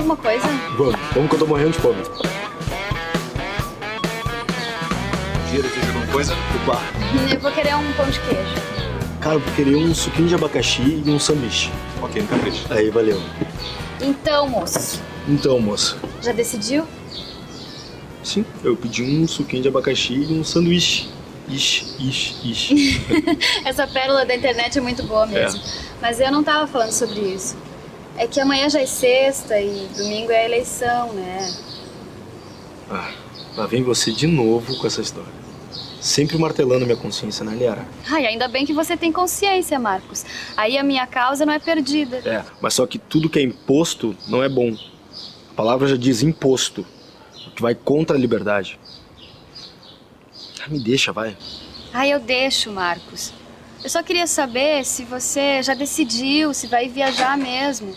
alguma coisa? Vamos que eu tô morrendo de fome. Gira, deseja alguma coisa? Opa. Eu vou querer um pão de queijo. Cara, eu vou querer um suquinho de abacaxi e um sanduíche. Ok, não capricha. Aí, valeu. Então, moço, Então, moça. já decidiu? Sim, eu pedi um suquinho de abacaxi e um sanduíche. Ixi. Essa pérola da internet é muito boa mesmo. Mas eu não tava falando sobre isso. É que amanhã já é sexta e domingo é a eleição, né? Ah, lá vem você de novo com essa história. Sempre martelando minha consciência, né, Liara? Ai, ainda bem que você tem consciência, Marcos. Aí a minha causa não é perdida. É, mas só que tudo que é imposto não é bom. A palavra já diz imposto, o que vai contra a liberdade. Ah, me deixa, vai. Ai, eu deixo, Marcos. Eu só queria saber se você já decidiu, se vai viajar mesmo.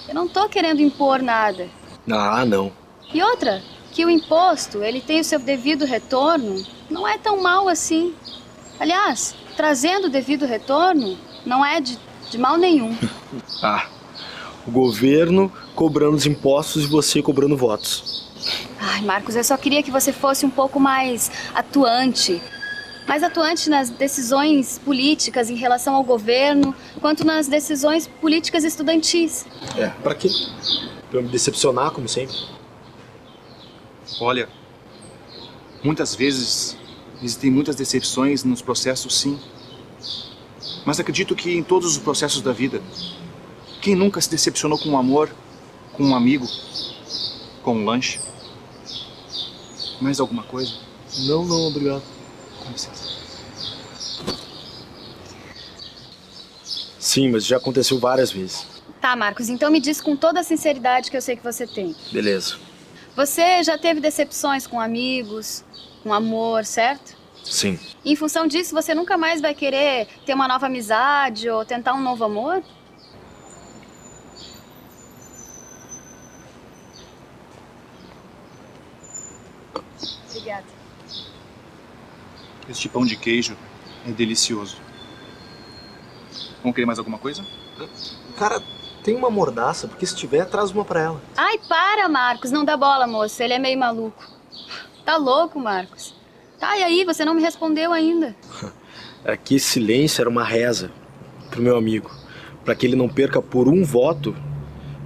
Eu não tô querendo impor nada. Ah, não. E outra, que o imposto, ele tem o seu devido retorno, não é tão mal assim. Aliás, trazendo o devido retorno, não é de mal nenhum. Ah, o governo cobrando os impostos e você cobrando votos. Ai, Marcos, eu só queria que você fosse um pouco mais atuante. Mais atuante nas decisões políticas em relação ao governo, quanto nas decisões políticas estudantis. É, pra quê? Pra eu me decepcionar, como sempre? Olha, muitas vezes existem muitas decepções nos processos, sim. Mas acredito que em todos os processos da vida, quem nunca se decepcionou com um amor, com um amigo, com um lanche? Mais alguma coisa? Não, obrigado. Com licença. Sim, mas já aconteceu várias vezes. Tá, Marcos, então me diz com toda a sinceridade que eu sei que você tem. Beleza. Você já teve decepções com amigos, com amor, certo? Sim. E em função disso, você nunca mais vai querer ter uma nova amizade ou tentar um novo amor? Obrigada. Este pão de queijo é delicioso. Vamos querer mais alguma coisa? Cara, tem uma mordaça, porque se tiver, traz uma pra ela. Ai, para, Marcos. Não dá bola, moço. Ele é meio maluco. Tá louco, Marcos? Tá, e aí? Você não me respondeu ainda. Aqui esse silêncio era uma reza pro meu amigo, pra que ele não perca por um voto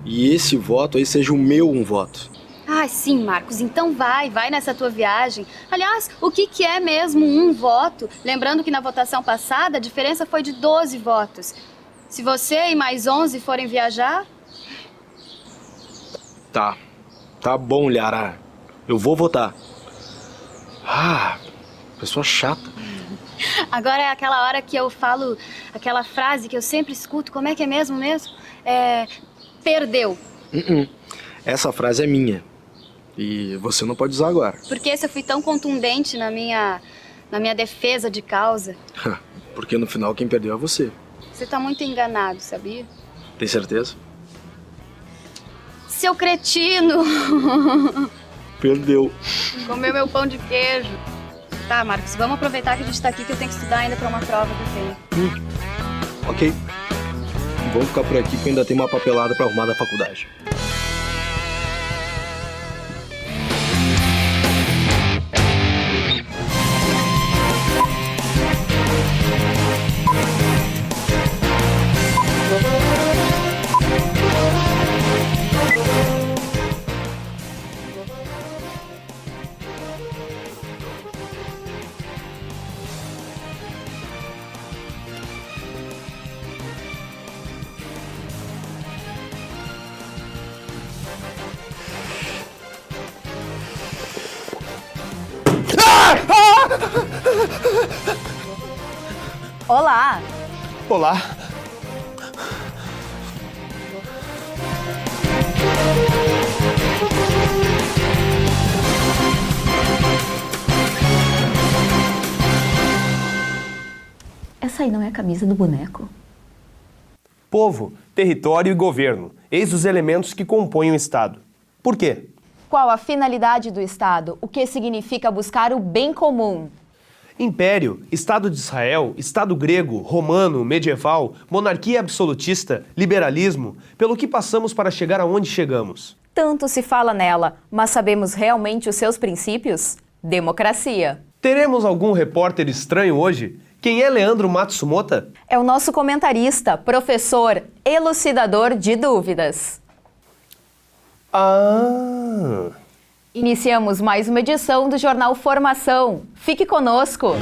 e esse voto aí seja o meu um voto. Ah, sim, Marcos. Então vai nessa tua viagem. Aliás, o que é mesmo um voto? Lembrando que na votação passada a diferença foi de 12 votos. Se você e mais 11 forem viajar... Tá bom, Liara. Eu vou votar. Ah, pessoa chata. Agora é aquela hora que eu falo aquela frase que eu sempre escuto. Como é que é mesmo? Perdeu. Essa frase é minha. E você não pode usar agora. Porque se eu fui tão contundente na minha defesa de causa? Porque no final quem perdeu é você. Você tá muito enganado, sabia? Tem certeza? Seu cretino! Perdeu. Comeu meu pão de queijo. Tá, Marcos, vamos aproveitar que a gente tá aqui que eu tenho que estudar ainda pra uma prova que eu tenho. Ok. Vamos ficar por aqui que eu ainda tenho uma papelada pra arrumar da faculdade. Olá! Olá. Essa aí não é a camisa do boneco? Povo, território e governo, eis os elementos que compõem o Estado. Por quê? Qual a finalidade do Estado? O que significa buscar o bem comum? Império, Estado de Israel, Estado grego, romano, medieval, monarquia absolutista, liberalismo, pelo que passamos para chegar aonde chegamos. tanto se fala nela, mas sabemos realmente os seus princípios? Democracia. Teremos algum repórter estranho hoje? Quem é Leandro Matsumoto? É o nosso comentarista, professor, elucidador de dúvidas. Ah... Iniciamos mais uma edição do Jornal Formação. Fique conosco!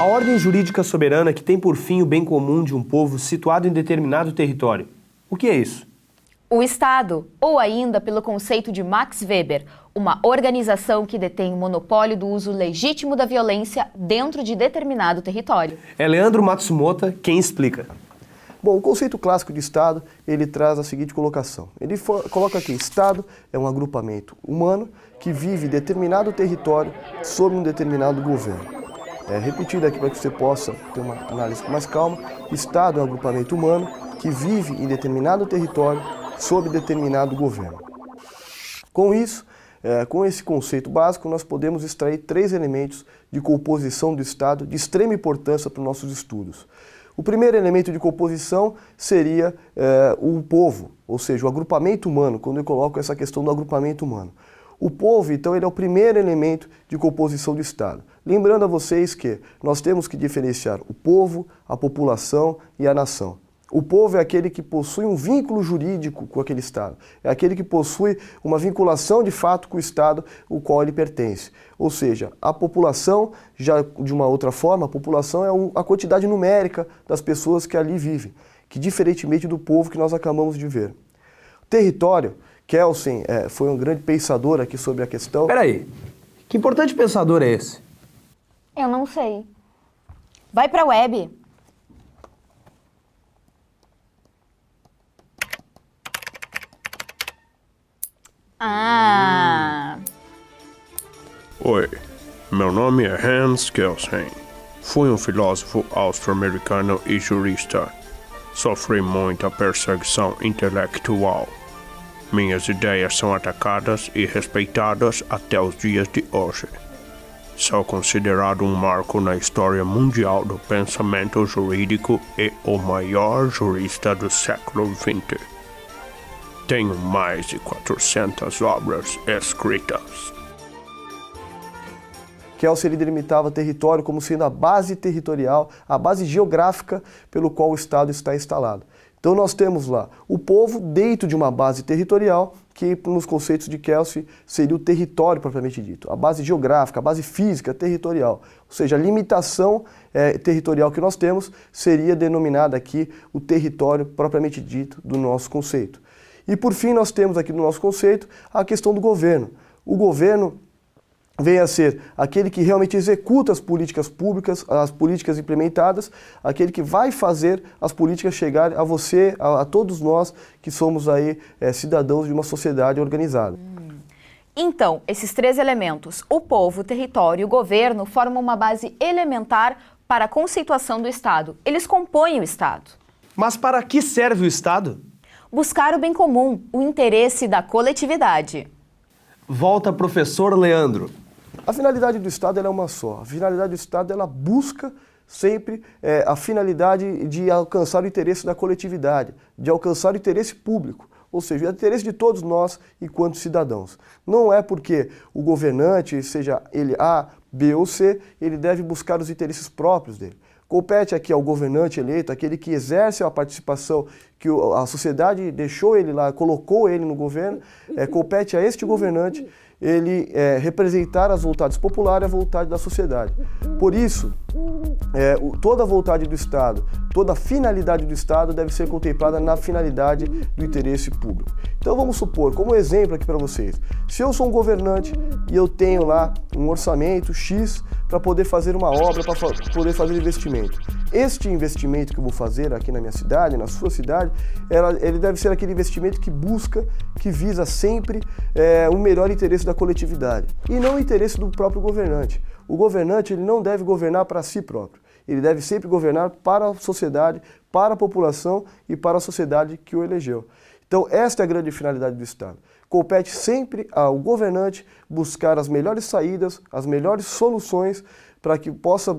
A ordem jurídica soberana que tem por fim o bem comum de um povo situado em determinado território. O que é isso? O Estado, ou ainda pelo conceito de Max Weber, uma organização que detém o monopólio do uso legítimo da violência dentro de determinado território. É Leandro Matsumoto quem explica. Bom, o conceito clássico de Estado, ele traz a seguinte colocação. Ele coloca aqui, Estado é um agrupamento humano que vive em determinado território sob um determinado governo. Repetindo aqui para que você possa ter uma análise com mais calma, Estado é um agrupamento humano que vive em determinado território sob determinado governo. Com isso, com esse conceito básico, nós podemos extrair 3 elementos de composição do Estado de extrema importância para os nossos estudos. O primeiro elemento de composição seria o povo, ou seja, o agrupamento humano, quando eu coloco essa questão do agrupamento humano. O povo, então, ele é o primeiro elemento de composição do Estado. Lembrando a vocês que nós temos que diferenciar o povo, a população e a nação. O povo é aquele que possui um vínculo jurídico com aquele Estado. É aquele que possui uma vinculação de fato com o Estado ao qual ele pertence. Ou seja, a população, já de uma outra forma, a população é a quantidade numérica das pessoas que ali vivem, que diferentemente do povo que nós acabamos de ver. O território, Kelsen foi um grande pensador aqui sobre a questão. Peraí, que importante pensador é esse? Eu não sei. Vai pra web. Ah... Oi, meu nome é Hans Kelsen. Fui um filósofo austro-americano e jurista. Sofri muita perseguição intelectual. Minhas ideias são atacadas e respeitadas até os dias de hoje. Sou considerado um marco na história mundial do pensamento jurídico e o maior jurista do século XX. Tenho mais de 400 obras escritas. Kelsen ele delimitava território como sendo a base territorial, a base geográfica pelo qual o Estado está instalado. Então nós temos lá o povo dentro de uma base territorial, que nos conceitos de Kelsen seria o território propriamente dito, a base geográfica, a base física territorial. Ou seja, a limitação territorial que nós temos seria denominada aqui o território propriamente dito do nosso conceito. E por fim nós temos aqui no nosso conceito a questão do governo. O governo vem a ser aquele que realmente executa as políticas públicas, as políticas implementadas, aquele que vai fazer as políticas chegarem a você, a todos nós que somos aí cidadãos de uma sociedade organizada. Então, esses 3 elementos, o povo, o território e o governo, formam uma base elementar para a conceituação do Estado. Eles compõem o Estado. Mas para que serve o Estado? Buscar o bem comum, o interesse da coletividade. Volta, professor Leandro. A finalidade do Estado ela é uma só. A finalidade do Estado ela busca sempre a finalidade de alcançar o interesse da coletividade, de alcançar o interesse público, ou seja, o interesse de todos nós enquanto cidadãos. Não é porque o governante, seja ele A, B ou C, ele deve buscar os interesses próprios dele. Compete aqui ao governante eleito, aquele que exerce a participação que a sociedade deixou ele lá, colocou ele no governo, compete a este governante ele representar as vontades populares e a vontade da sociedade. Por isso, toda a vontade do Estado, toda a finalidade do Estado deve ser contemplada na finalidade do interesse público. Então vamos supor, como exemplo aqui para vocês, se eu sou um governante e eu tenho lá um orçamento X para poder fazer uma obra, para poder fazer investimento. Este investimento que eu vou fazer aqui na minha cidade, na sua cidade, ele deve ser aquele investimento que busca, que visa sempre o melhor interesse da coletividade e não o interesse do próprio governante. O governante ele não deve governar para si próprio. Ele deve sempre governar para a sociedade, para a população e para a sociedade que o elegeu. Então, esta é a grande finalidade do Estado. Compete sempre ao governante buscar as melhores saídas, as melhores soluções para que possa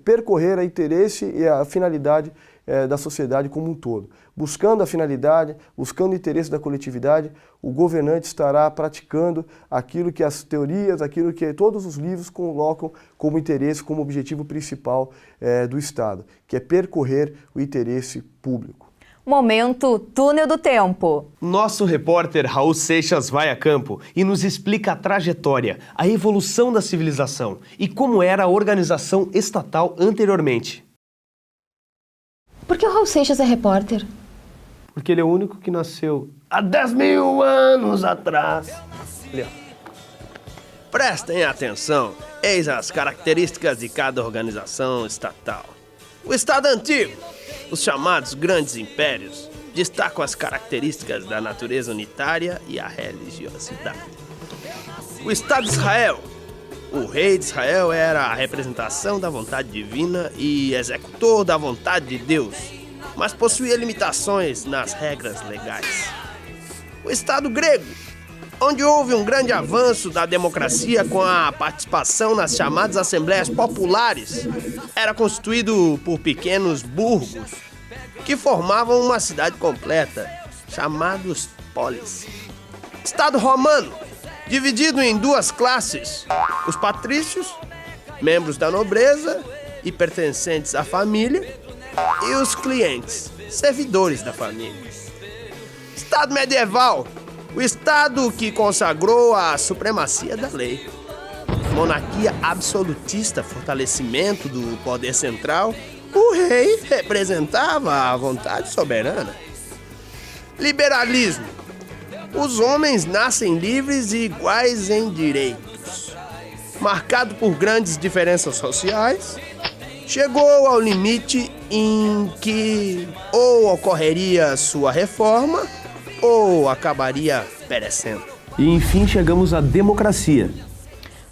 percorrer o interesse e a finalidade da sociedade como um todo. Buscando a finalidade, buscando o interesse da coletividade, o governante estará praticando aquilo que as teorias, aquilo que todos os livros colocam como interesse, como objetivo principal do Estado, que é percorrer o interesse público. Momento Túnel do Tempo. Nosso repórter Raul Seixas vai a campo e nos explica a trajetória, a evolução da civilização e como era a organização estatal anteriormente. Por que o Raul Seixas é repórter? Porque ele é o único que nasceu há 10.000 anos atrás. Ali, ó. Prestem atenção, eis as características de cada organização estatal. O Estado antigo, os chamados grandes impérios, destacam as características da natureza unitária e a religiosidade. O Estado de Israel, o rei de Israel era a representação da vontade divina e executor da vontade de Deus, mas possuía limitações nas regras legais. O Estado grego, onde houve um grande avanço da democracia com a participação nas chamadas assembleias populares, era constituído por pequenos burgos que formavam uma cidade completa, chamados polis. Estado romano, dividido em duas classes, os patrícios, membros da nobreza e pertencentes à família, e os clientes, servidores da família. Estado medieval, o Estado que consagrou a supremacia da lei. Monarquia absolutista, fortalecimento do poder central, o rei representava a vontade soberana. Liberalismo, os homens nascem livres e iguais em direitos. Marcado por grandes diferenças sociais, chegou ao limite em que ou ocorreria sua reforma ou acabaria perecendo. E enfim chegamos à democracia.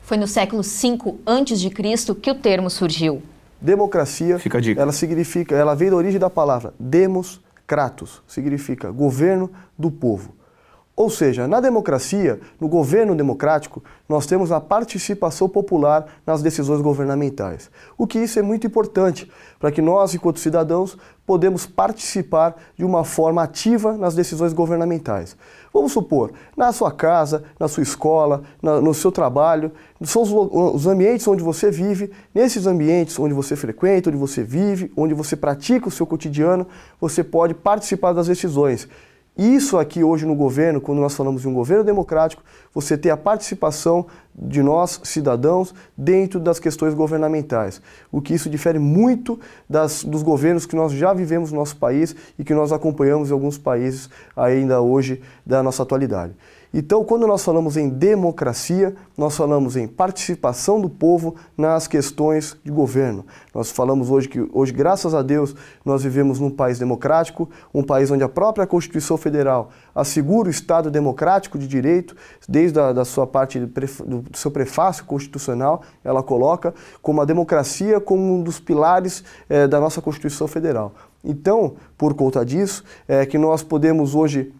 Foi no século V a.C. que o termo surgiu. Democracia, Fica a dica. ela vem da origem da palavra demos kratos, significa governo do povo. Ou seja, na democracia, no governo democrático, nós temos a participação popular nas decisões governamentais. O que isso é muito importante, para que nós, enquanto cidadãos, podemos participar de uma forma ativa nas decisões governamentais. Vamos supor, na sua casa, na sua escola, no seu trabalho, são os ambientes onde você vive, nesses ambientes onde você frequenta, onde você vive, onde você pratica o seu cotidiano, você pode participar das decisões. Isso aqui hoje no governo, quando nós falamos de um governo democrático, você tem a participação de nós, cidadãos, dentro das questões governamentais. O que isso difere muito dos governos que nós já vivemos no nosso país e que nós acompanhamos em alguns países ainda hoje da nossa atualidade. Então, quando nós falamos em democracia, nós falamos em participação do povo nas questões de governo. Nós falamos hoje que, graças a Deus, nós vivemos num país democrático, um país onde a própria Constituição Federal assegura o Estado democrático de direito, desde a sua parte do seu prefácio constitucional, ela coloca como a democracia como um dos pilares da nossa Constituição Federal. Então, por conta disso, que nós podemos hoje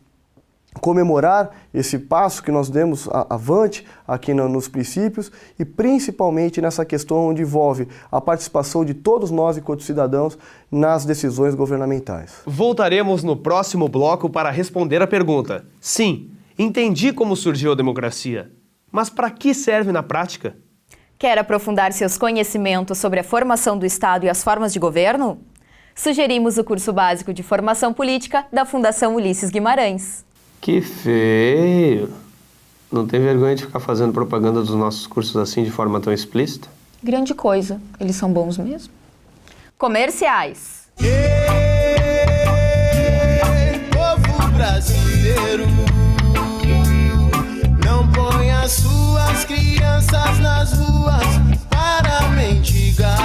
comemorar esse passo que nós demos avante aqui nos princípios e principalmente nessa questão onde envolve a participação de todos nós enquanto cidadãos nas decisões governamentais. Voltaremos no próximo bloco para responder a pergunta. Sim, entendi como surgiu a democracia, mas para que serve na prática? Quer aprofundar seus conhecimentos sobre a formação do Estado e as formas de governo? Sugerimos o curso básico de formação política da Fundação Ulisses Guimarães. Que feio! Não tem vergonha de ficar fazendo propaganda dos nossos cursos assim de forma tão explícita? Grande coisa, eles são bons mesmo. Comerciais. Povo brasileiro, não ponha as suas crianças nas ruas para mendigar,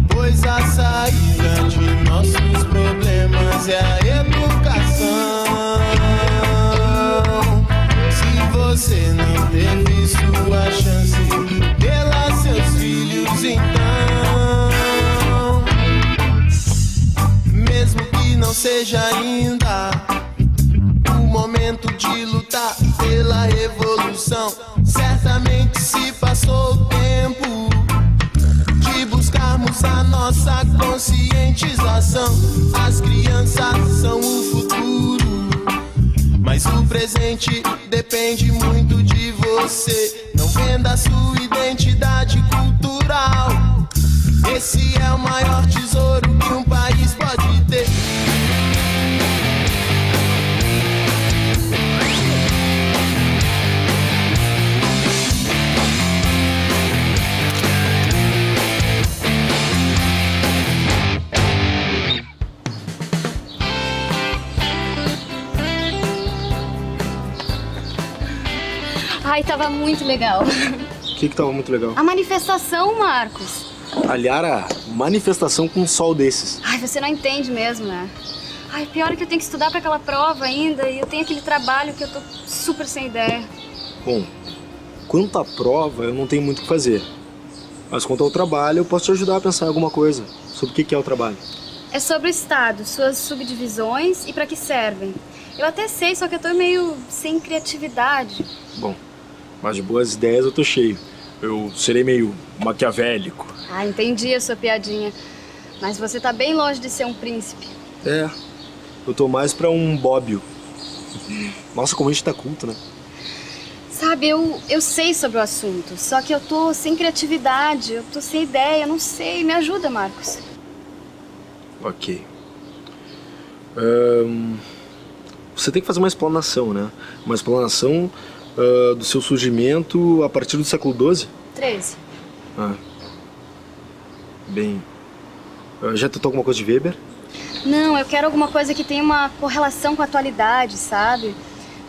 pois a saída de nossos problemas é a educação. Se você não teve sua chance, dê-la seus filhos então, mesmo que não seja ainda o momento de lutar pela revolução. Certamente se passou o tempo de buscarmos passa nossa conscientização. As crianças são o futuro, mas o presente depende muito de você. Não venda sua identidade cultural. Esse é o maior tesouro que um país pode ter. Ai, tava muito legal. O que tava muito legal? A manifestação, Marcos. Aliar a manifestação com um sol desses. Ai, você não entende mesmo, né? Ai, pior é que eu tenho que estudar pra aquela prova ainda e eu tenho aquele trabalho que eu tô super sem ideia. Bom, quanto à prova, eu não tenho muito o que fazer. Mas quanto ao trabalho, eu posso te ajudar a pensar em alguma coisa. Sobre o que é o trabalho. É sobre o Estado, suas subdivisões e pra que servem. Eu até sei, só que eu tô meio sem criatividade. Bom, mas de boas ideias eu tô cheio. Eu serei meio maquiavélico. Ah, entendi a sua piadinha. Mas você tá bem longe de ser um príncipe. É, eu tô mais pra um bóbio. Nossa, como a gente tá culto, né? Sabe, eu sei sobre o assunto, só que eu tô sem criatividade, eu tô sem ideia, eu não sei. Me ajuda, Marcos. Ok. Você tem que fazer uma explanação, né? Uma explanação do seu surgimento a partir do século XII? 13. Ah. Bem... já tentou alguma coisa de Weber? Não, eu quero alguma coisa que tenha uma correlação com a atualidade, sabe?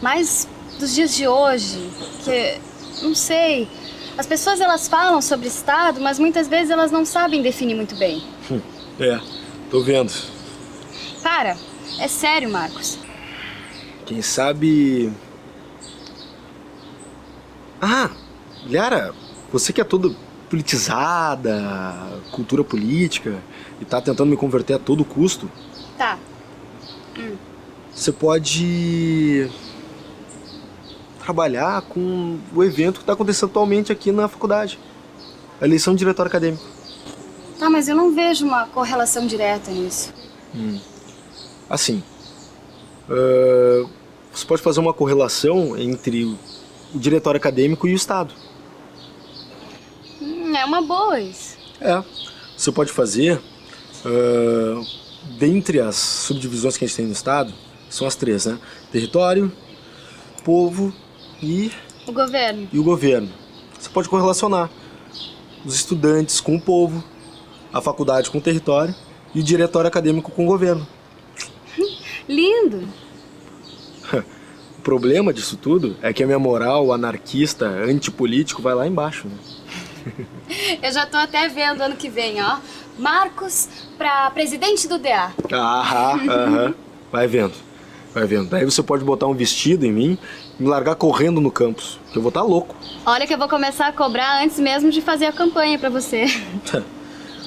Mais dos dias de hoje, que... não sei... As pessoas, elas falam sobre Estado, mas muitas vezes elas não sabem definir muito bem. É, tô vendo. Para, é sério, Marcos. Quem sabe... Ah, Liara, você que é toda politizada, cultura política, e tá tentando me converter a todo custo. Tá. Você pode trabalhar com o evento que tá acontecendo atualmente aqui na faculdade. A eleição de diretor acadêmico. Tá, mas eu não vejo uma correlação direta nisso. Assim, você pode fazer uma correlação entre o diretório acadêmico e o Estado. É uma boa isso. É, você pode fazer, dentre as subdivisões que a gente tem no Estado, são as três, né? Território, povo e O governo. o governo. Você pode correlacionar os estudantes com o povo, a faculdade com o território e o diretório acadêmico com o governo. Lindo. O problema disso tudo é que a minha moral anarquista, antipolítico, vai lá embaixo, né? Eu já tô até vendo ano que vem, ó. Marcos pra presidente do DA. Aham. Vai vendo. Daí você pode botar um vestido em mim e me largar correndo no campus, que eu vou estar louco. Olha que eu vou começar a cobrar antes mesmo de fazer a campanha pra você.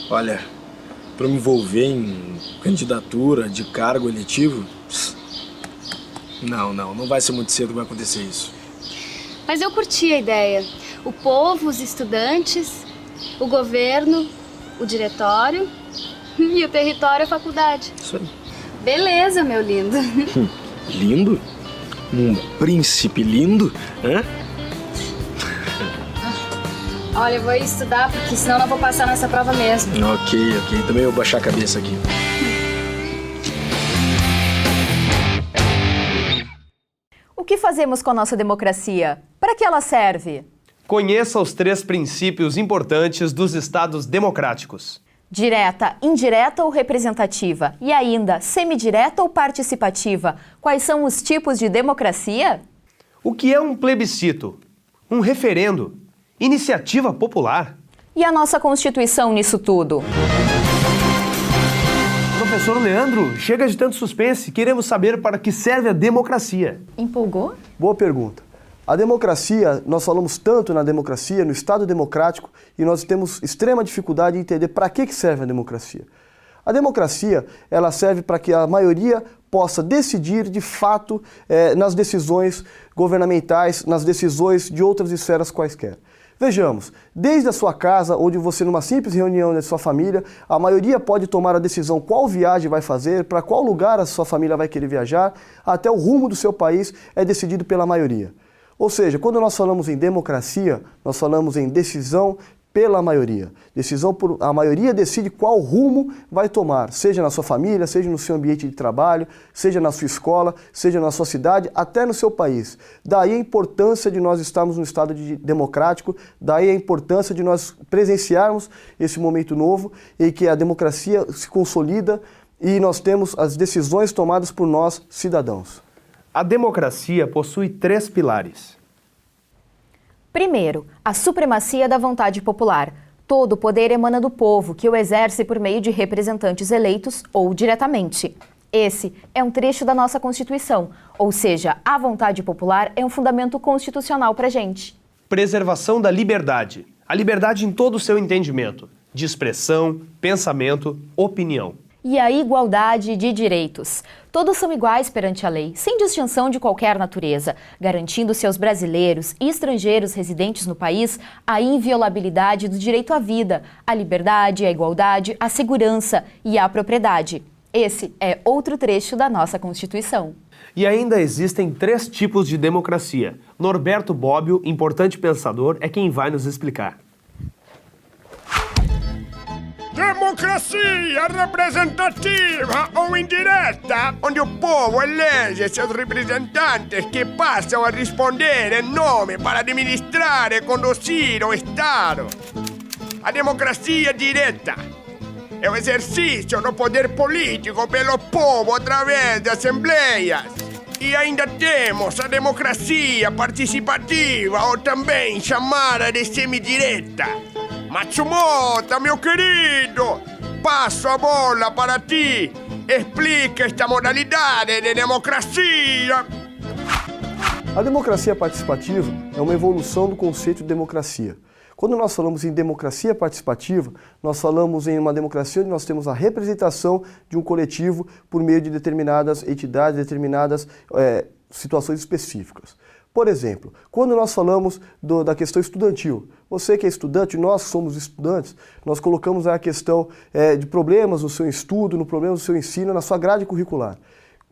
Olha, pra me envolver em candidatura de cargo eletivo, não vai ser muito cedo que vai acontecer isso. Mas eu curti a ideia. O povo, os estudantes, o governo, o diretório e o território, a faculdade. Isso aí. Beleza, meu lindo. Lindo? Um príncipe lindo? Hã? Olha, eu vou estudar, porque senão eu não vou passar nessa prova mesmo. Ok. Também eu vou baixar a cabeça aqui. O que fazemos com a nossa democracia? Para que ela serve? Conheça os 3 princípios importantes dos estados democráticos. Direta, indireta ou representativa? E ainda, semidireta ou participativa? Quais são os tipos de democracia? O que é um plebiscito? Um referendo? Iniciativa popular? E a nossa Constituição nisso tudo? Professor Leandro, chega de tanto suspense. Queremos saber para que serve a democracia. Empolgou? Boa pergunta. A democracia, nós falamos tanto na democracia, no Estado democrático, e nós temos extrema dificuldade em entender para que serve a democracia. A democracia, ela serve para que a maioria possa decidir de fato nas decisões governamentais, nas decisões de outras esferas quaisquer. Vejamos, desde a sua casa, onde você numa simples reunião da sua família, a maioria pode tomar a decisão qual viagem vai fazer, para qual lugar a sua família vai querer viajar, até o rumo do seu país é decidido pela maioria. Ou seja, quando nós falamos em democracia, nós falamos em decisão pela maioria. A maioria decide qual rumo vai tomar, seja na sua família, seja no seu ambiente de trabalho, seja na sua escola, seja na sua cidade, até no seu país. Daí a importância de nós estarmos no Estado democrático, daí a importância de nós presenciarmos esse momento novo em que a democracia se consolida e nós temos as decisões tomadas por nós, cidadãos. A democracia possui 3 pilares. Primeiro, a supremacia da vontade popular. Todo o poder emana do povo, que o exerce por meio de representantes eleitos ou diretamente. Esse é um trecho da nossa Constituição, ou seja, a vontade popular é um fundamento constitucional para a gente. Preservação da liberdade. A liberdade em todo o seu entendimento, de expressão, pensamento, opinião. E a igualdade de direitos. Todos são iguais perante a lei, sem distinção de qualquer natureza, garantindo-se aos brasileiros e estrangeiros residentes no país a inviolabilidade do direito à vida, à liberdade, à igualdade, à segurança e à propriedade. Esse é outro trecho da nossa Constituição. E ainda existem 3 tipos de democracia. Norberto Bobbio, importante pensador, é quem vai nos explicar. Democracia representativa ou indireta, onde o povo elege seus representantes que passam a responder em nome para administrar e conduzir o Estado. A democracia direta é o exercício do poder político pelo povo através de assembleias. E ainda temos a democracia participativa, ou também chamada de semidireta. Matsumoto, meu querido, passo a bola para ti. Explica esta modalidade de democracia. A democracia participativa é uma evolução do conceito de democracia. Quando nós falamos em democracia participativa, nós falamos em uma democracia onde nós temos a representação de um coletivo por meio de determinadas entidades, determinadas situações específicas. Por exemplo, quando nós falamos da questão estudantil, você que é estudante, nós que somos estudantes, nós colocamos a questão de problemas no seu estudo, no problema do seu ensino, na sua grade curricular.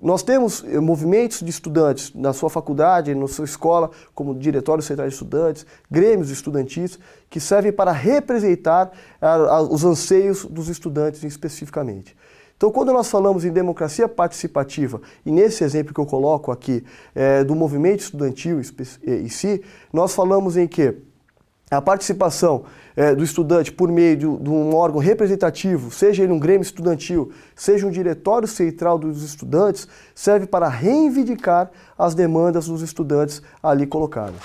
Nós temos movimentos de estudantes na sua faculdade, na sua escola, como diretórios centrais de estudantes, grêmios estudantis, que servem para representar os anseios dos estudantes especificamente. Então, quando nós falamos em democracia participativa, e nesse exemplo que eu coloco aqui do movimento estudantil em si, nós falamos em que a participação do estudante por meio de um órgão representativo, seja ele um grêmio estudantil, seja um diretório central dos estudantes, serve para reivindicar as demandas dos estudantes ali colocadas.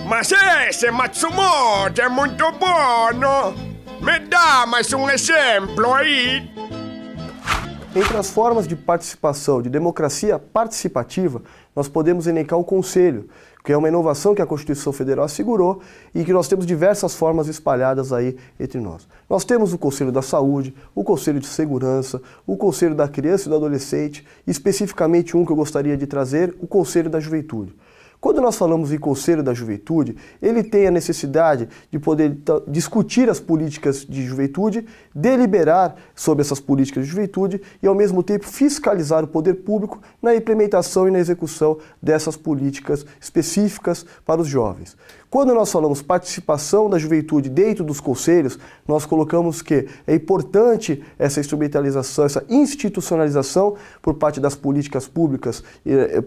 Mas esse Matsumoto é muito bom, não? Me dá mais um exemplo aí. Entre as formas de participação, de democracia participativa, nós podemos elencar o Conselho, que é uma inovação que a Constituição Federal assegurou e que nós temos diversas formas espalhadas aí entre nós. Nós temos o Conselho da Saúde, o Conselho de Segurança, o Conselho da Criança e do Adolescente, e especificamente um que eu gostaria de trazer, o Conselho da Juventude. Quando nós falamos em Conselho da Juventude, ele tem a necessidade de poder discutir as políticas de juventude, deliberar sobre essas políticas de juventude e, ao mesmo tempo, fiscalizar o poder público na implementação e na execução dessas políticas específicas para os jovens. Quando nós falamos participação da juventude dentro dos conselhos, nós colocamos que é importante essa instrumentalização, essa institucionalização por parte das políticas públicas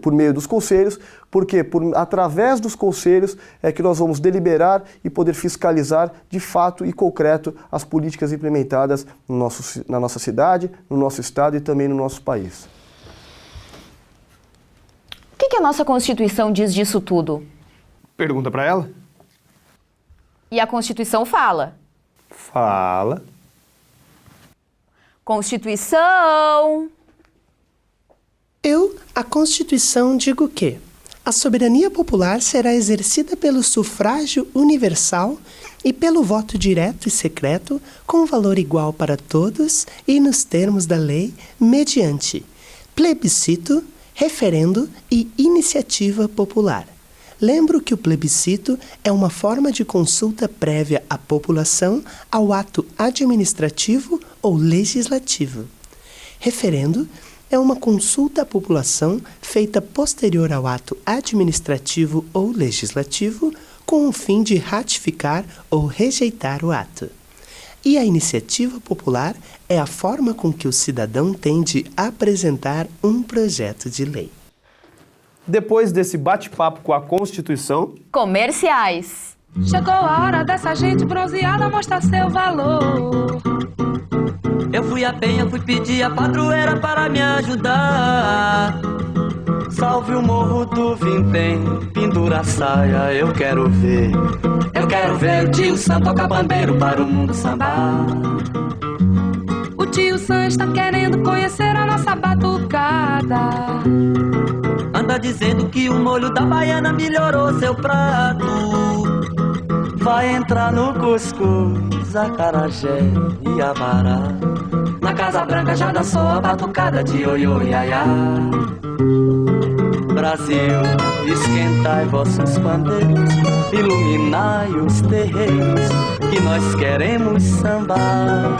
por meio dos conselhos, porque através dos conselhos é que nós vamos deliberar e poder fiscalizar de fato e concreto as políticas implementadas na nossa cidade, no nosso estado e também no nosso país. O que a nossa Constituição diz disso tudo? Pergunta pra ela. E a Constituição fala. Fala. Constituição! Eu, a Constituição, digo que a soberania popular será exercida pelo sufrágio universal e pelo voto direto e secreto, com valor igual para todos e nos termos da lei, mediante plebiscito, referendo e iniciativa popular. Lembro que o plebiscito é uma forma de consulta prévia à população ao ato administrativo ou legislativo. Referendo é uma consulta à população feita posterior ao ato administrativo ou legislativo com o fim de ratificar ou rejeitar o ato. E a iniciativa popular é a forma com que o cidadão tem de apresentar um projeto de lei. Depois desse bate-papo com a Constituição... Comerciais. Chegou a hora dessa gente bronzeada mostrar seu valor. Eu fui a penha, fui pedir a padroeira para me ajudar. Salve o morro do Vintém, pendura a saia, eu quero ver. Eu quero ver o tio Sam tocar bandeiro para o mundo sambar. O tio Sam está querendo conhecer a nossa batucada. Anda dizendo que o molho da baiana melhorou seu prato. Vai entrar no cuscuz, acarajé e abará. Na Casa Branca já dançou a batucada de ioiô iaiá. Brasil, esquentai vossos pandeiros, iluminai os terreiros, que nós queremos sambar.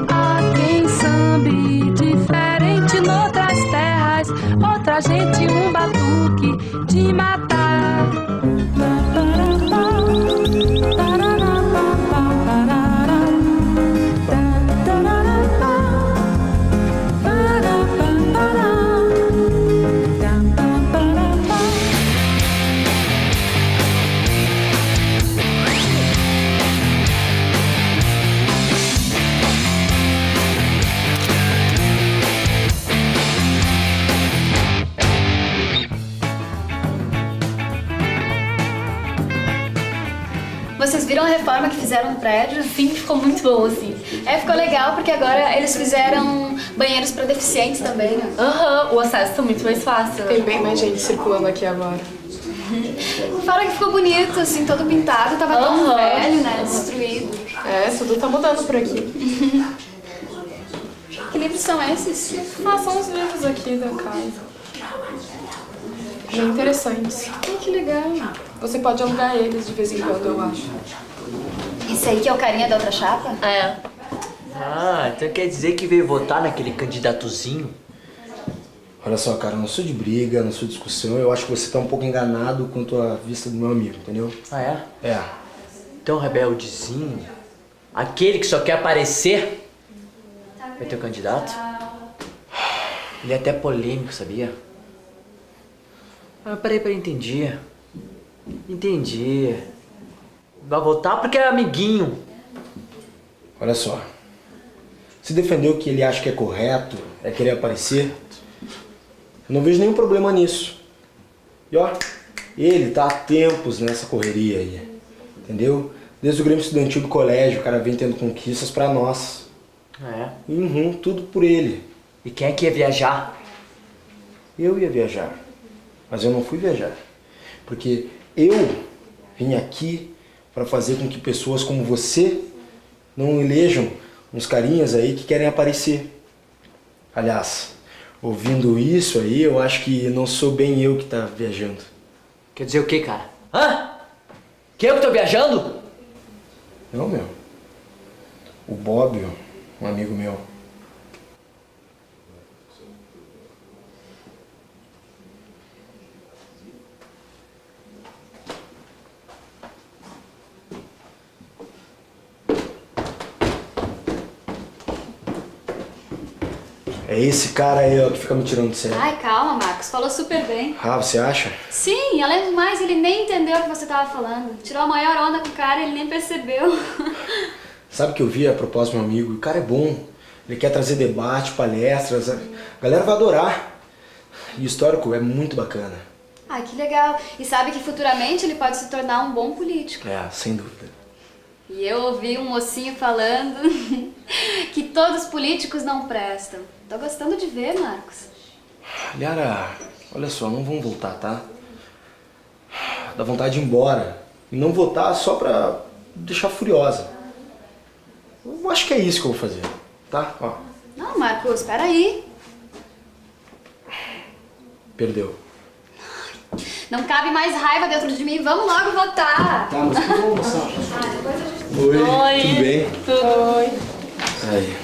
Há quem sambe diferente noutras terras, outra gente um batuque de matar. Vocês viram a reforma que fizeram no prédio? Sim, ficou muito bom, assim. Ficou legal porque agora eles fizeram banheiros para deficientes também, né? Aham, o acesso tá muito mais fácil. Tem bem mais gente circulando aqui agora. Fora que ficou bonito, assim, todo pintado, tava tão velho, né? Destruído. Tudo tá mudando por aqui. Que livros são esses? São os livros aqui da casa. Bem interessantes. Que legal. Você pode alugar eles de vez em quando, eu acho. Isso aí que é o carinha da outra chapa? É. Então quer dizer que veio votar naquele candidatozinho? Olha só, cara, eu não sou de briga, não sou de discussão. Eu acho que você tá um pouco enganado quanto à vista do meu amigo, entendeu? É. Então rebeldezinho, aquele que só quer aparecer, vai ter o candidato? Ele é até polêmico, sabia? Peraí, entendi. Vai votar porque é amiguinho. Olha só. Se defender o que ele acha que é correto, é querer aparecer, eu não vejo nenhum problema nisso. E ó, ele tá há tempos nessa correria aí, entendeu? Desde o Grêmio Estudantil do colégio, o cara vem tendo conquistas pra nós. Tudo por ele. E quem é que ia viajar? Eu ia viajar, mas eu não fui viajar. Porque eu vim aqui para fazer com que pessoas como você não elejam uns carinhas aí que querem aparecer. Aliás, ouvindo isso aí, eu acho que não sou bem eu que tá viajando. Quer dizer o quê, cara? Que eu que tô viajando? Não, meu. O Bob, um amigo meu. É esse cara aí, ó, que fica me tirando de sério. Ai, calma, Marcos. Falou super bem. Você acha? Sim, além do mais, ele nem entendeu o que você tava falando. Tirou a maior onda com o cara e ele nem percebeu. Sabe que eu vi a proposta do meu amigo? O cara é bom. Ele quer trazer debate, palestras. A galera vai adorar. E o histórico é muito bacana. Ai, que legal. E sabe que futuramente ele pode se tornar um bom político. Sem dúvida. E eu ouvi um mocinho falando que todos os políticos não prestam. Tô gostando de ver, Marcos. Liara, olha só, não vamos voltar, tá? Dá vontade de ir embora. E não votar só pra deixar furiosa. Eu acho que é isso que eu vou fazer, tá? Ó, Não, Marcos, peraí. perdeu. Não cabe mais raiva dentro de mim. Vamos logo votar. Tá, mas que vamos almoçar. Depois a gente... Oi, tudo bem? Tudo. Oi. Aí.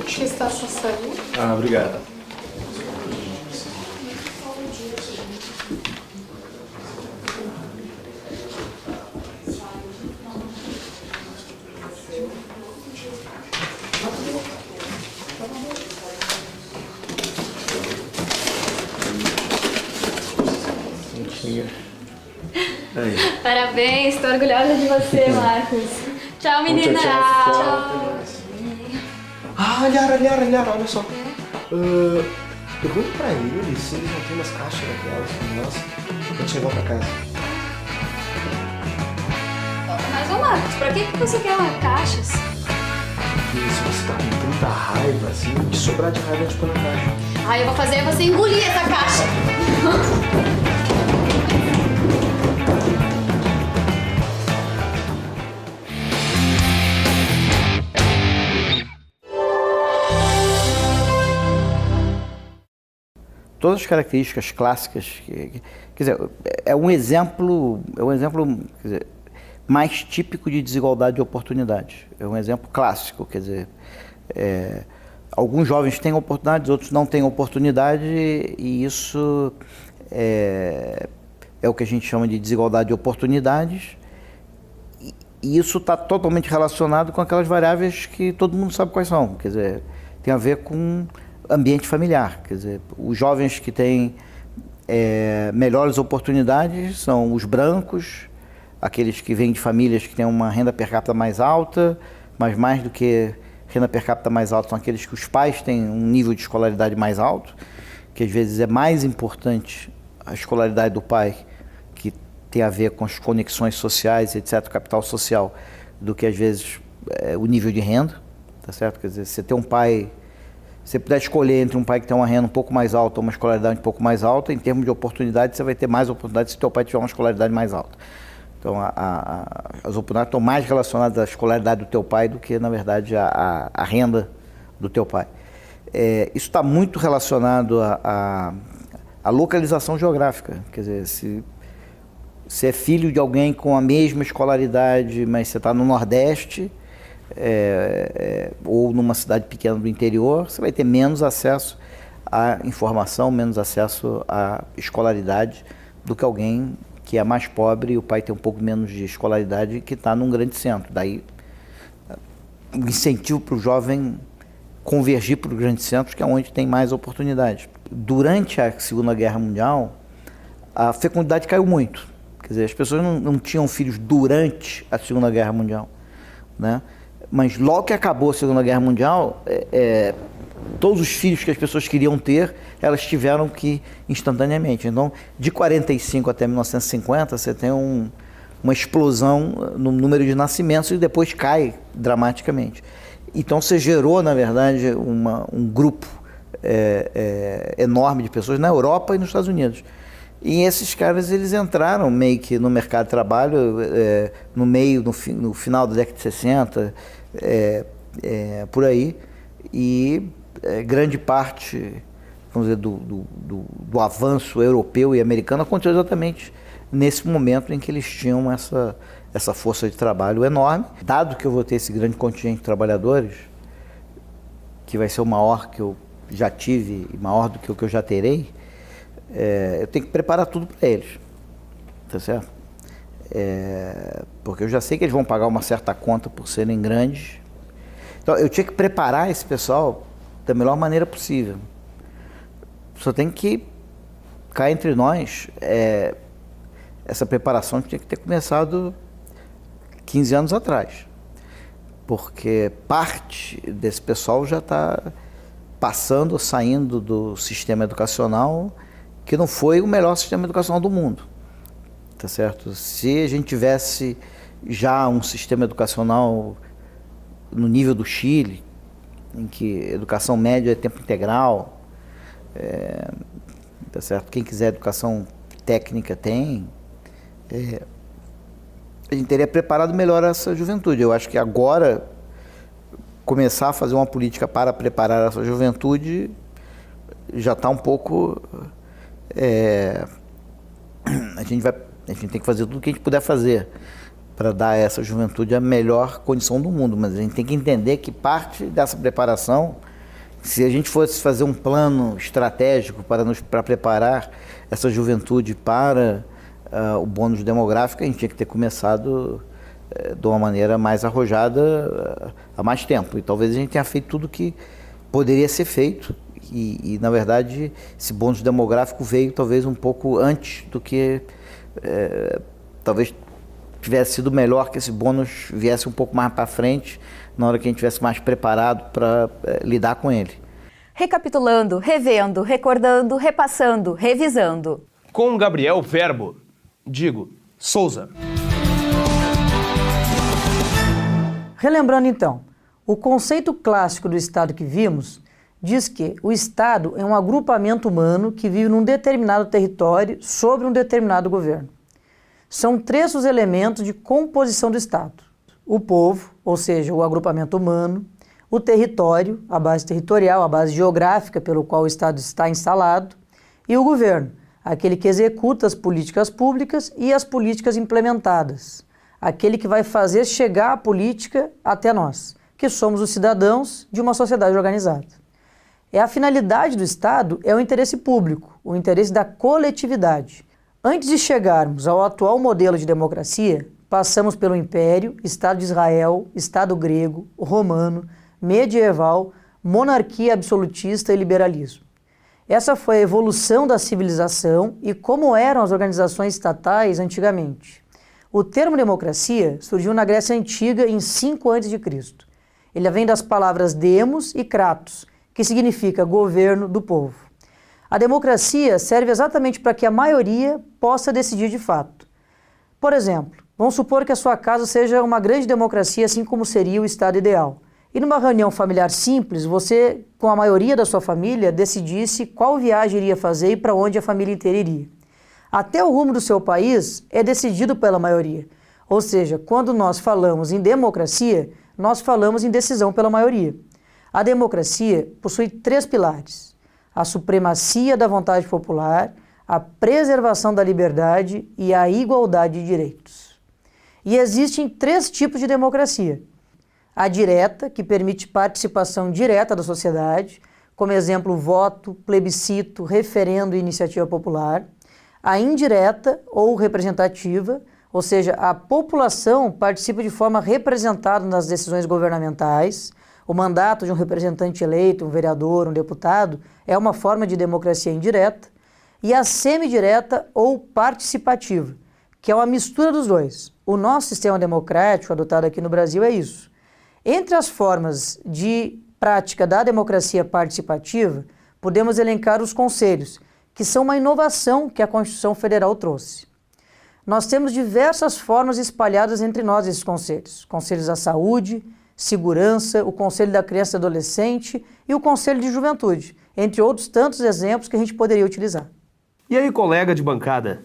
Que está sua saúde? Ah, obrigado. Aí. Parabéns, tô orgulhosa de você, Marcos. Tchau, menina. Tchau. Ah, Liara, olha só. Pergunta pra ele se ele não tem umas caixas daquelas, nossa, pra gente levar pra casa. Mas, ô Marcos, pra que você quer caixas? Porque se você tá com tanta raiva, assim, de sobrar de raiva, a gente põe na caixa. Eu vou fazer você engolir essa caixa. Todas as características clássicas, quer dizer, é um exemplo quer dizer, mais típico de desigualdade de oportunidade. É um exemplo clássico, quer dizer, alguns jovens têm oportunidades, outros não têm oportunidade, e isso é o que a gente chama de desigualdade de oportunidades, e isso está totalmente relacionado com aquelas variáveis que todo mundo sabe quais são, quer dizer, tem a ver com ambiente familiar, quer dizer, os jovens que têm melhores oportunidades são os brancos, aqueles que vêm de famílias que têm uma renda per capita mais alta, mas mais do que renda per capita mais alta são aqueles que os pais têm um nível de escolaridade mais alto, que às vezes é mais importante a escolaridade do pai, que tem a ver com as conexões sociais, etc., o capital social, do que às vezes o nível de renda, tá certo? Quer dizer, você tem um pai... Se você puder escolher entre um pai que tem uma renda um pouco mais alta ou uma escolaridade um pouco mais alta, em termos de oportunidade, você vai ter mais oportunidade se o teu pai tiver uma escolaridade mais alta. Então, as oportunidades estão mais relacionadas à escolaridade do teu pai do que, na verdade, à renda do teu pai. Isso está muito relacionado à localização geográfica. Quer dizer, se é filho de alguém com a mesma escolaridade, mas você está no Nordeste... ou numa cidade pequena do interior, você vai ter menos acesso à informação, menos acesso à escolaridade do que alguém que é mais pobre e o pai tem um pouco menos de escolaridade que está num grande centro. Daí, o incentivo para o jovem convergir para os grandes centros, que é onde tem mais oportunidades. Durante a Segunda Guerra Mundial, a fecundidade caiu muito. Quer dizer, as pessoas não tinham filhos durante a Segunda Guerra Mundial, né? Mas logo que acabou a Segunda Guerra Mundial, todos os filhos que as pessoas queriam ter, elas tiveram que instantaneamente. Então, de 45 até 1950, você tem uma explosão no número de nascimentos e depois cai dramaticamente. Então, você gerou, na verdade, um grupo enorme de pessoas na Europa e nos Estados Unidos. E esses caras, eles entraram meio que no mercado de trabalho no final da década de 60, por aí, e grande parte, vamos dizer, do avanço europeu e americano aconteceu exatamente nesse momento em que eles tinham essa força de trabalho enorme. Dado que eu vou ter esse grande contingente de trabalhadores, que vai ser o maior que eu já tive e maior do que o que eu já terei, eu tenho que preparar tudo para eles, tá certo? Porque eu já sei que eles vão pagar uma certa conta por serem grandes. Então eu tinha que preparar esse pessoal da melhor maneira possível. Só tem que, cá entre nós, essa preparação tinha que ter começado 15 anos atrás. Porque parte desse pessoal já está saindo do sistema educacional, que não foi o melhor sistema educacional do mundo, tá certo? Se a gente tivesse já um sistema educacional no nível do Chile, em que educação média é tempo integral, tá certo? Quem quiser educação técnica tem. A gente teria preparado melhor essa juventude. Eu acho que agora começar a fazer uma política para preparar essa juventude já está um pouco... A gente tem que fazer tudo o que a gente puder fazer para dar a essa juventude a melhor condição do mundo, mas a gente tem que entender que parte dessa preparação, se a gente fosse fazer um plano estratégico para preparar essa juventude para o bônus demográfico, a gente tinha que ter começado de uma maneira mais arrojada há mais tempo. E talvez a gente tenha feito tudo que poderia ser feito. E na verdade, esse bônus demográfico veio talvez um pouco antes do que talvez tivesse sido melhor que esse bônus viesse um pouco mais para frente, na hora que a gente estivesse mais preparado para lidar com ele. Recapitulando, revendo, recordando, repassando, revisando. Com Gabriel Verbo, Souza. Relembrando então, o conceito clássico do Estado que vimos diz que o Estado é um agrupamento humano que vive num determinado território sobre um determinado governo. São 3 os elementos de composição do Estado: o povo, ou seja, o agrupamento humano; o território, a base territorial, a base geográfica pelo qual o Estado está instalado; e o governo, aquele que executa as políticas públicas e as políticas implementadas, aquele que vai fazer chegar a política até nós, que somos os cidadãos de uma sociedade organizada. A finalidade do Estado é o interesse público, o interesse da coletividade. Antes de chegarmos ao atual modelo de democracia, passamos pelo Império, Estado de Israel, Estado grego, romano, medieval, monarquia absolutista e liberalismo. Essa foi a evolução da civilização e como eram as organizações estatais antigamente. O termo democracia surgiu na Grécia Antiga em 5 a.C. Ele vem das palavras demos e kratos, que significa governo do povo. A democracia serve exatamente para que a maioria possa decidir de fato. Por exemplo, vamos supor que a sua casa seja uma grande democracia, assim como seria o Estado ideal. E numa reunião familiar simples, você, com a maioria da sua família, decidisse qual viagem iria fazer e para onde a família inteira iria. Até o rumo do seu país é decidido pela maioria. Ou seja, quando nós falamos em democracia, nós falamos em decisão pela maioria. A democracia possui 3 pilares: a supremacia da vontade popular, a preservação da liberdade e a igualdade de direitos. E existem 3 tipos de democracia: a direta, que permite participação direta da sociedade, como exemplo voto, plebiscito, referendo e iniciativa popular; a indireta ou representativa, ou seja, a população participa de forma representada nas decisões governamentais. O mandato de um representante eleito, um vereador, um deputado, é uma forma de democracia indireta; e a semidireta ou participativa, que é uma mistura dos dois. O nosso sistema democrático adotado aqui no Brasil é isso. Entre as formas de prática da democracia participativa, podemos elencar os conselhos, que são uma inovação que a Constituição Federal trouxe. Nós temos diversas formas espalhadas entre nós esses conselhos: conselhos da saúde, segurança, o Conselho da Criança e Adolescente e o Conselho de Juventude, entre outros tantos exemplos que a gente poderia utilizar. E aí, colega de bancada,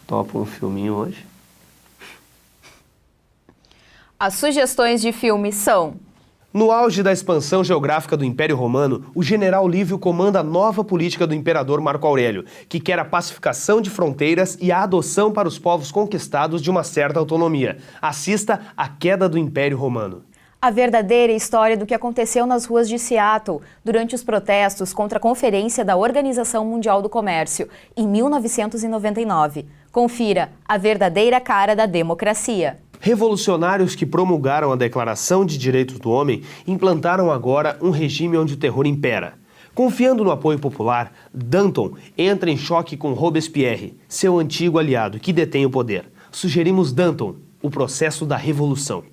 topa um filminho hoje? As sugestões de filme são: no auge da expansão geográfica do Império Romano, o general Lívio comanda a nova política do imperador Marco Aurélio, que quer a pacificação de fronteiras e a adoção para os povos conquistados de uma certa autonomia. Assista A Queda do Império Romano. A verdadeira história do que aconteceu nas ruas de Seattle durante os protestos contra a Conferência da Organização Mundial do Comércio, em 1999. Confira A Verdadeira Cara da Democracia. Revolucionários que promulgaram a Declaração de Direitos do Homem implantaram agora um regime onde o terror impera. Confiando no apoio popular, Danton entra em choque com Robespierre, seu antigo aliado que detém o poder. Sugerimos Danton, O Processo da Revolução.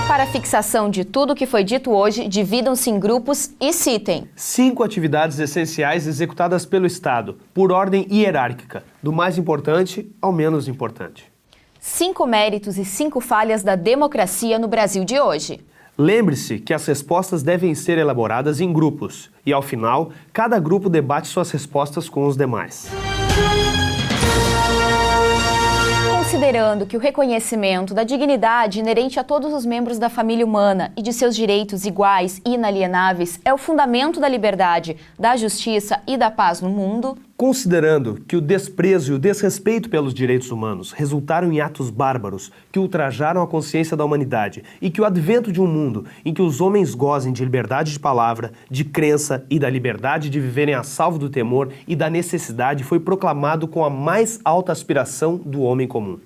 Para Para a fixação de tudo o que foi dito hoje, dividam-se em grupos e citem 5 atividades essenciais executadas pelo Estado, por ordem hierárquica, do mais importante ao menos importante. 5 méritos e 5 falhas da democracia no Brasil de hoje. Lembre-se que as respostas devem ser elaboradas em grupos e, ao final, cada grupo debate suas respostas com os demais. Considerando que o reconhecimento da dignidade inerente a todos os membros da família humana e de seus direitos iguais e inalienáveis é o fundamento da liberdade, da justiça e da paz no mundo. Considerando que o desprezo e o desrespeito pelos direitos humanos resultaram em atos bárbaros que ultrajaram a consciência da humanidade e que o advento de um mundo em que os homens gozem de liberdade de palavra, de crença e da liberdade de viverem a salvo do temor e da necessidade foi proclamado com a mais alta aspiração do homem comum.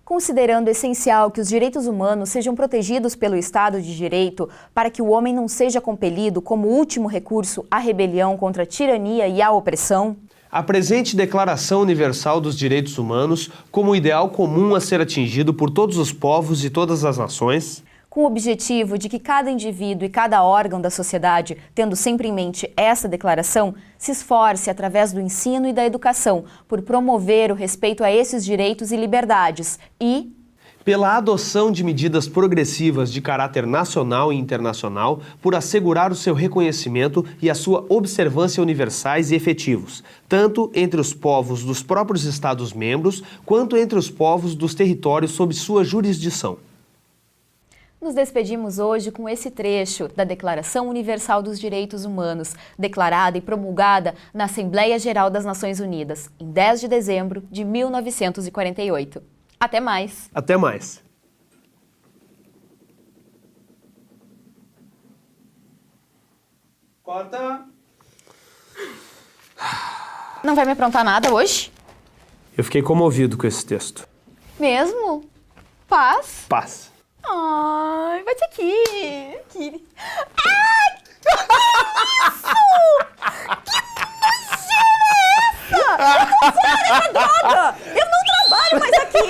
Considerando essencial que os direitos humanos sejam protegidos pelo Estado de Direito para que o homem não seja compelido, como último recurso, à rebelião contra a tirania e a opressão. A presente Declaração Universal dos Direitos Humanos como ideal comum a ser atingido por todos os povos e todas as nações. Com o objetivo de que cada indivíduo e cada órgão da sociedade, tendo sempre em mente essa declaração, se esforce através do ensino e da educação por promover o respeito a esses direitos e liberdades e pela adoção de medidas progressivas de caráter nacional e internacional por assegurar o seu reconhecimento e a sua observância universais e efetivos, tanto entre os povos dos próprios Estados-membros, quanto entre os povos dos territórios sob sua jurisdição. Nos despedimos hoje com esse trecho da Declaração Universal dos Direitos Humanos, declarada e promulgada na Assembleia Geral das Nações Unidas, em 10 de dezembro de 1948. Até mais! Até mais! Corta! Não vai me aprontar nada hoje? Eu fiquei comovido com esse texto. Mesmo? Paz? Paz. Ai, bate aqui. Ai! Que nojeira é essa? Que nojeira é essa droga? Eu não trabalho mais aqui!